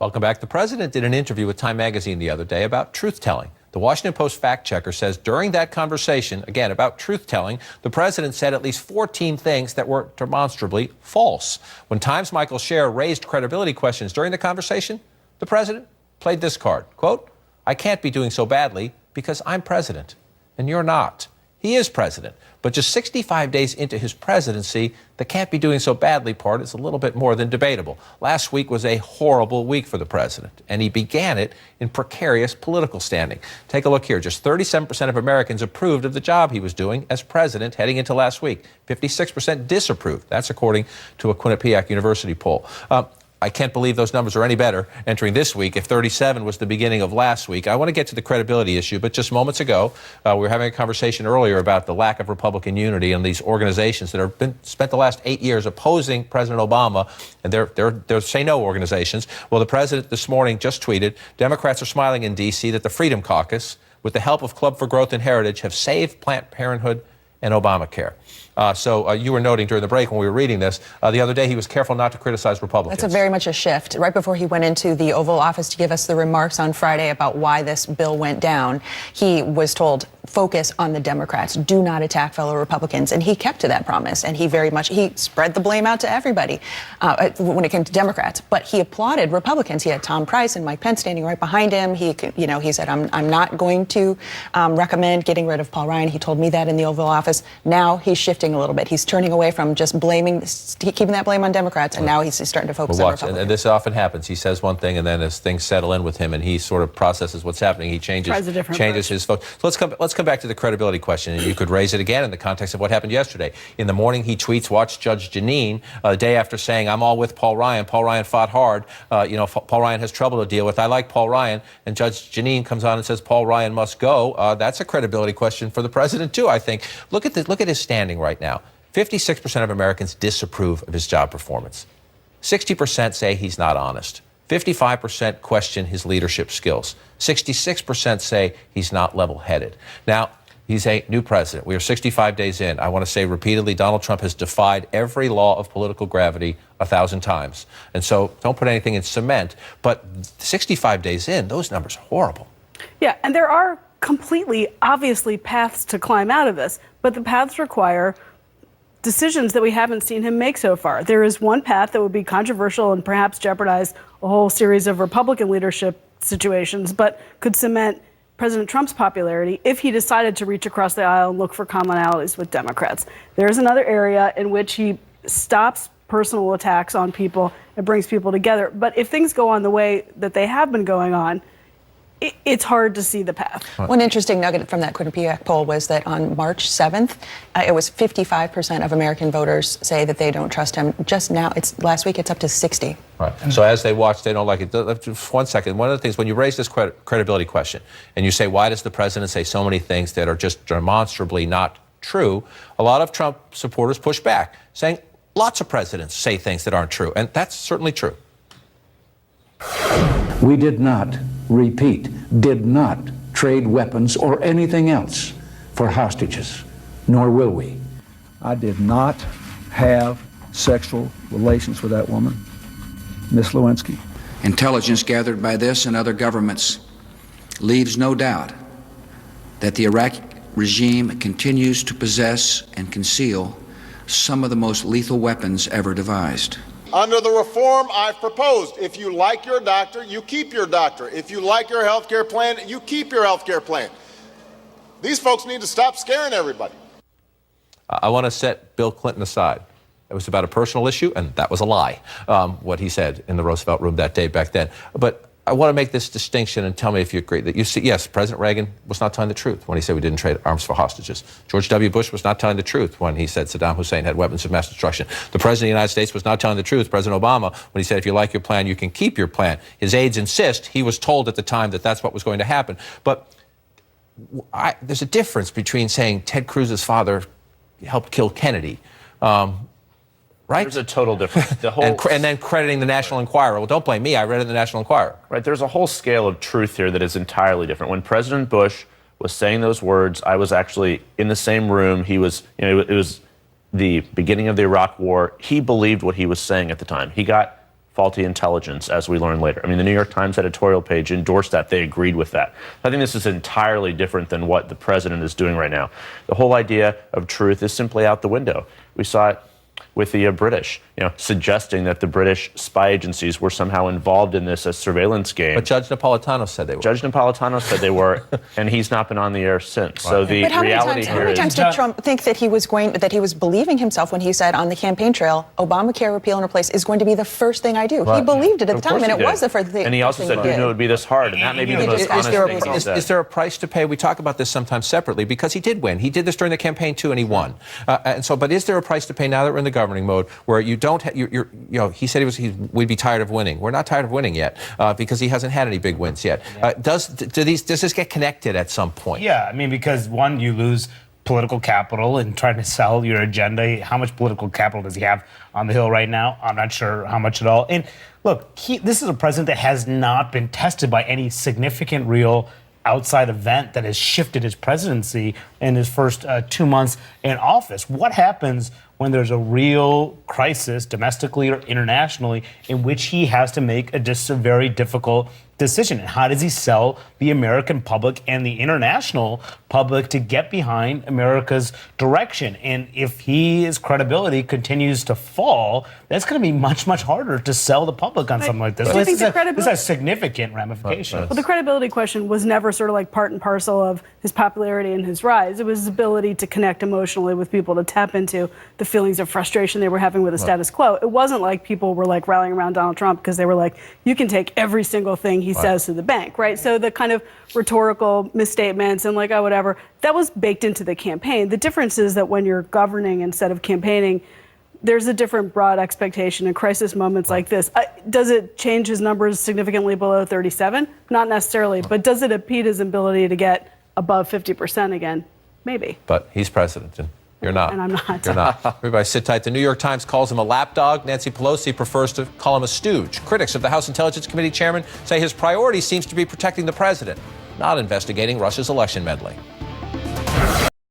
Welcome back. The president did an interview with Time magazine the other day about truth-telling. The Washington Post fact checker says during that conversation, again, about truth-telling, the president said at least 14 things that were demonstrably false. When Time's Michael Scher raised credibility questions during the conversation, the president played this card. Quote, "I can't be doing so badly because I'm president and you're not." He is president, but just 65 days into his presidency, the can't be doing so badly part is a little bit more than debatable. Last week was a horrible week for the president, and he began it in precarious political standing. Take a look here. Just 37% of Americans approved of the job he was doing as president heading into last week. 56% disapproved. That's according to a Quinnipiac University poll. I can't believe those numbers are any better entering this week if 37 was the beginning of last week. I want to get to the credibility issue, but just moments ago, we were having a conversation earlier about the lack of Republican unity in these organizations that have been spent the last 8 years opposing President Obama, and they're say no organizations. Well, the president this morning just tweeted, Democrats are smiling in D.C. that the Freedom Caucus, with the help of Club for Growth and Heritage, have saved Planned Parenthood and Obamacare. So you were noting during the break when we were reading this, the other day he was careful not to criticize Republicans. That's very much a shift. Right before he went into the Oval Office to give us the remarks on Friday about why this bill went down, he was told, focus on the Democrats. Do not attack fellow Republicans. And he kept to that promise. And he spread the blame out to everybody when it came to Democrats. But he applauded Republicans. He had Tom Price and Mike Pence standing right behind him. He said, I'm not going to recommend getting rid of Paul Ryan. He told me that in the Oval Office. Now he's shifting a little bit. He's turning away from just keeping that blame on Democrats, and now he's starting to focus on Republicans. And this often happens. He says one thing, and then as things settle in with him, and he sort of processes what's happening, he changes his focus. So let's come back to the credibility question, and you could raise it again in the context of what happened yesterday. In the morning, he tweets, "Watch Judge Jeanine," the day after saying, "I'm all with Paul Ryan. Paul Ryan fought hard. Paul Ryan has trouble to deal with. I like Paul Ryan." And Judge Jeanine comes on and says, "Paul Ryan must go." That's a credibility question for the president too, I think. Look at his standing right now. 56% of Americans disapprove of his job performance. 60% say he's not honest. 55% question his leadership skills. 66% say he's not level-headed. Now, he's a new president. We are 65 days in. I want to say repeatedly, Donald Trump has defied every law of political gravity 1,000 times. And so don't put anything in cement. But 65 days in, those numbers are horrible. Yeah, and there are completely, obviously, paths to climb out of this. But the paths require decisions that we haven't seen him make so far. There is one path that would be controversial and perhaps jeopardize a whole series of Republican leadership situations, but could cement President Trump's popularity if he decided to reach across the aisle and look for commonalities with Democrats. There's another area in which he stops personal attacks on people and brings people together. But if things go on the way that they have been going on, it's hard to see the path. One interesting nugget from that Quinnipiac poll was that on March 7th, it was 55% of American voters say that they don't trust him. Just now, last week, it's up to 60. Right. So as they watch, they don't like it. Just 1 second. One of the things, when you raise this credibility question and you say, why does the president say so many things that are just demonstrably not true? A lot of Trump supporters push back, saying lots of presidents say things that aren't true. And that's certainly true. We did not trade weapons or anything else for hostages, nor will we. I did not have sexual relations with that woman, Ms. Lewinsky. Intelligence gathered by this and other governments leaves no doubt that the Iraqi regime continues to possess and conceal some of the most lethal weapons ever devised. Under the reform I've proposed, if you like your doctor, you keep your doctor. If you like your health care plan, you keep your health care plan. These folks need to stop scaring everybody. I want to set Bill Clinton aside. It was about a personal issue, and that was a lie, what he said in the Roosevelt Room that day back then. But I want to make this distinction and tell me if you agree that yes, President Reagan was not telling the truth when he said we didn't trade arms for hostages. George W. Bush was not telling the truth when he said Saddam Hussein had weapons of mass destruction. The President of the United States was not telling the truth, President Obama, when he said if you like your plan, you can keep your plan. His aides insist. He was told at the time that that's what was going to happen. But there's a difference between saying Ted Cruz's father helped kill Kennedy, right? There's a total difference. And then crediting the National Enquirer. Well, don't blame me. I read it in the National Enquirer. Right. There's a whole scale of truth here that is entirely different. When President Bush was saying those words, I was actually in the same room. He was, it was the beginning of the Iraq War. He believed what he was saying at the time. He got faulty intelligence, as we learned later. I mean, the New York Times editorial page endorsed that. They agreed with that. I think this is entirely different than what the president is doing right now. The whole idea of truth is simply out the window. We saw it with the British, suggesting that the British spy agencies were somehow involved in this surveillance game. But Judge Napolitano said they were. Judge Napolitano said they were, and he's not been on the air since. Right. So the reality how many times did Trump think that he was believing himself when he said on the campaign trail, Obamacare repeal and replace is going to be the first thing I do? Right. He believed it at the time, and it was the first thing. And he also said, "Who knew it would be this hard?" And that may be the most honest thing he said. Is there a price to pay? We talk about this sometimes separately because he did win. He did this during the campaign too, and he won. But is there a price to pay now that we're in the governing mode, where you don't? He said we'd be tired of winning. We're not tired of winning yet because he hasn't had any big wins yet. Does this get connected at some point? Yeah, I mean, because one, you lose political capital in trying to sell your agenda. How much political capital does he have on the Hill right now? I'm not sure how much at all. And look, this is a president that has not been tested by any significant real outside event that has shifted his presidency in his first 2 months in office. What happens when there's a real crisis, domestically or internationally, in which he has to make a very difficult decision? And how does he sell the American public and the international public to get behind America's direction? And if his credibility continues to fall, that's going to be much, much harder to sell the public on something like this. So this has significant ramifications. Well, the credibility question was never sort of like part and parcel of his popularity and his rise. It was his ability to connect emotionally with people, to tap into the feelings of frustration they were having with the status quo. It wasn't like people were like rallying around Donald Trump because they were like, you can take every single thing he says to the bank, right? So the kind of rhetorical misstatements and like, oh, whatever, that was baked into the campaign. The difference is that when you're governing instead of campaigning, there's a different broad expectation in crisis moments like this. Does it change his numbers significantly below 37? Not necessarily, but does it impede his ability to get above 50% again? Maybe. But he's president, and you're not. And I'm not. You're not. Everybody sit tight. The New York Times calls him a lapdog. Nancy Pelosi prefers to call him a stooge. Critics of the House Intelligence Committee chairman say his priority seems to be protecting the president, not investigating Russia's election meddling.